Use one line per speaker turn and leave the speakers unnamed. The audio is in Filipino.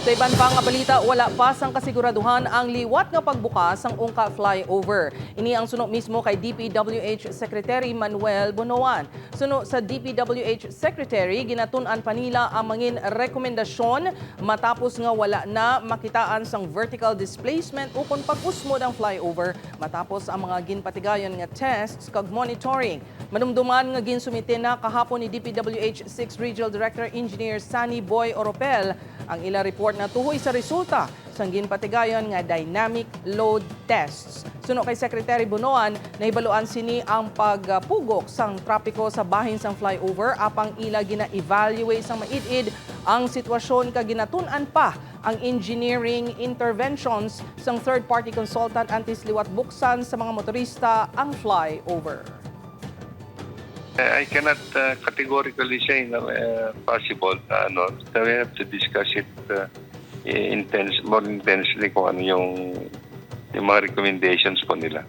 Sa iban pang balita, wala pa sang kasiguraduhan ang liwat nga pagbukas ang Ungka flyover. Ini ang suno mismo kay DPWH Secretary Manuel Bonoan. Suno sa DPWH Secretary, ginatun-an pa nila ang mangin rekomendasyon matapos nga wala na makitaan sang vertical displacement ukon pag-usmod ang flyover matapos ang mga ginpatigayon nga tests kag monitoring. Manumduman nga ginsumite na kahapon ni DPWH 6 Regional Director Engineer Sunny Boy Oropel ang ila report na tuhoy sa resulta sang ginpatigayon nga dynamic load tests. Suno kay Secretary Bonoan, nahibaluan sini ang pagpugok sang trapiko sa bahin sang flyover apang ila gina-evaluate sang maid-id ang sitwasyon kag ginatun-an pa ang engineering interventions sang third-party consultant antes liwat buksan sa mga motorista ang flyover.
I cannot categorically say na possible. So we have to discuss it more intensely kung ano yung mga recommendations po nila.